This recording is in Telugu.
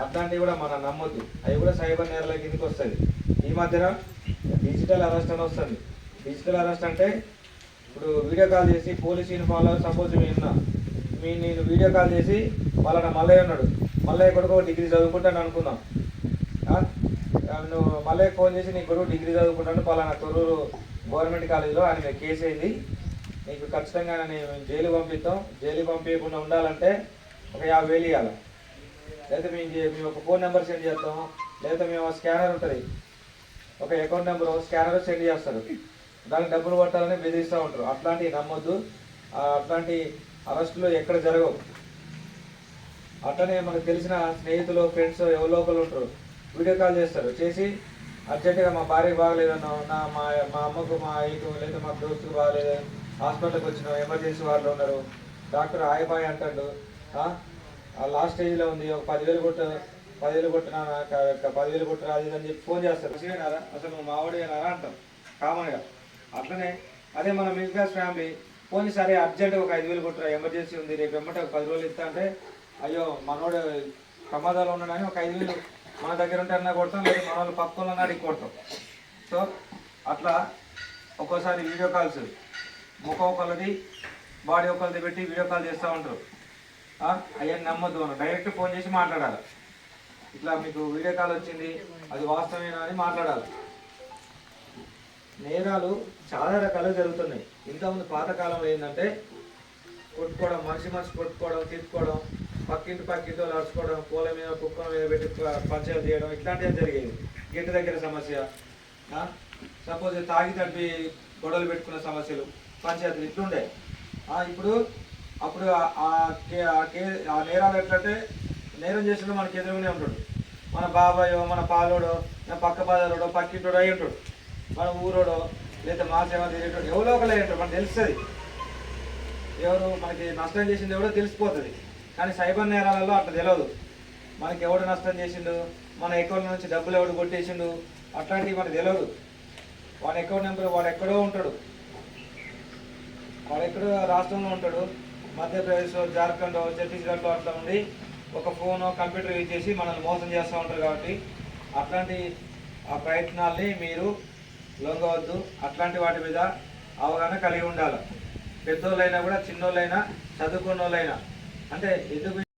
అట్లాంటివి కూడా మనం నమ్మొద్దు. అవి కూడా సైబర్ నేరాల కిందకి వస్తుంది. ఈ మధ్యన డిజిటల్ అరెస్ట్ అని వస్తుంది. డిజిటల్ అరెస్ట్ అంటే ఇప్పుడు వీడియో కాల్ చేసి పోలీస్ యూనిఫామ్లో సపోజ్ నేను వీడియో కాల్ చేసి వాళ్ళ మల్లయ్య ఉన్నాడు, మల్లయ్య కొడుకు డిగ్రీ చదువుకుంటాను అనుకుందాం. నువ్వు మల్లయ్య ఫోన్ చేసి నీ కొడుకు డిగ్రీ చదువుకుంటాను పలానా తొర్రూరు గవర్నమెంట్ కాలేజీలో ఆయన కేసు అయింది, నీకు ఖచ్చితంగా నేను జైలు పంపిస్తాం, జైలు పంపించకుండా ఉండాలంటే ఒక 50,000 ఇవ్వాలి, లేదా మేము ఒక ఫోన్ నెంబర్ సెండ్ చేస్తాం, లేదా మేము స్కానర్ ఉంటుంది, ఒక అకౌంట్ నెంబర్ స్కానర్ సెండ్ చేస్తారు, దానికి డబ్బులు కొట్టాలని బెదిరిస్తూ ఉంటారు. అట్లాంటివి నమ్మొద్దు. అట్లాంటి అరెస్టులు ఎక్కడ జరగవు. అట్లనే మనకు తెలిసిన స్నేహితులు ఫ్రెండ్స్ ఎవరో ఒకరు ఉంటారు, వీడియో కాల్ చేస్తారు, చేసి అర్జెంటుగా మా భార్యకు బాగలేదన్నా, మా అమ్మకు మా అయ్యకు లేదా మా దోస్తుకు బాగలేదు, హాస్పిటల్కి వచ్చిన ఎమర్జెన్సీ వార్డులో ఉన్నారు, డాక్టర్ ఆయబాయ్ అంటాడు, లాస్ట్ స్టేజ్లో ఉంది, ఒక 10,000 కొట్టినా 10,000 కొట్టినా అది అని చెప్పి ఫోన్ చేస్తారు. మంచిగారా అసలు నువ్వు మావాడిగారా అంటాం కామన్గా. అట్లనే అదే మన మిడిల్ క్లాస్ ఫ్యామిలీ ఫోన్ సరే అర్జెంటుగా ఒక 5,000 కొట్టరా ఎమర్జెన్సీ ఉంది రేపు వెంబట ఒక 10 రోజులు ఇస్తా అంటే అయ్యో మనోడు ప్రమాదాలు ఉన్నాడని ఒక 5,000 మన దగ్గర ఉంటే అన్నా కొడతాం, లేదా మన వాళ్ళు పక్కన అడిగి కొడతాం. సో అట్లా ఒక్కోసారి వీడియో కాల్స్ ముఖం ఒకళ్ళది బాడీ ఒకళ్ళది పెట్టి వీడియో కాల్ చేస్తూ ఉంటారు. అవన్నీ నమ్మొద్దు. మనం డైరెక్ట్ ఫోన్ చేసి మాట్లాడాలి. ఇట్లా మీకు వీడియో కాల్ వచ్చింది అది వాస్తవేనా అని మాట్లాడాలి. నేరాలు చాలా రకాలుగా జరుగుతున్నాయి. ఇంతకుముందు పాతకాలంలో ఏంటంటే కొట్టుకోవడం, మనిషి కొట్టుకోవడం, తిట్టుకోవడం, పక్కింటి నడుచుకోవడం, పూల మీద కుక్కల మీద పెట్టి పంచాయతీ చేయడం, ఇట్లాంటివి జరిగేది. గెట్టు దగ్గర సమస్య, సపోజ్ తాగి తప్పి గొడవలు పెట్టుకున్న సమస్యలు, పంచాయతీలు ఇట్లుండే. అప్పుడు ఆ నేరాలు ఎట్లంటే నేరం చేసిన మనకి ఎదురుగానే ఉంటాడు, మన బాబాయో మన పాలోడో పక్క బజారోడో పక్కింటోడో అయి ఉంటాడు, మన ఊరోడో లేదా మా సేవ తిరిగేటోడు ఎవరో ఒకళ్ళు అయి ఉంటాడు. మనకు తెలుస్తుంది ఎవరు మనకి నష్టం చేసింది ఎవడో తెలిసిపోతుంది. కానీ సైబర్ నేరాలలో అట్లా తెలియదు. మనకి ఎవడు నష్టం చేసిండు, మన అకౌంట్ నుంచి డబ్బులు ఎవడు కొట్టేసిండు, అట్లాంటివి మనకు తెలియదు. వాడి అకౌంట్ నెంబర్ వాడు ఎక్కడో ఉంటాడు, వాడు ఎక్కడో రాష్ట్రంలో ఉంటాడు, మధ్యప్రదేశ్, జార్ఖండ్, ఛత్తీస్గఢ్లో అట్లా ఉండి ఒక ఫోను కంప్యూటర్ యూజ్ చేసి మనల్ని మోసం చేస్తూ ఉంటారు. కాబట్టి అట్లాంటి ఆ ప్రయత్నాల్ని మీరు లొంగవద్దు. అట్లాంటి వాటి మీద అవగాహన కలిగి ఉండాలి. పెద్దోళ్ళైనా కూడా చిన్నోళ్ళైనా చదువుకున్న వాళ్ళైనా. అంటే ఎందుకు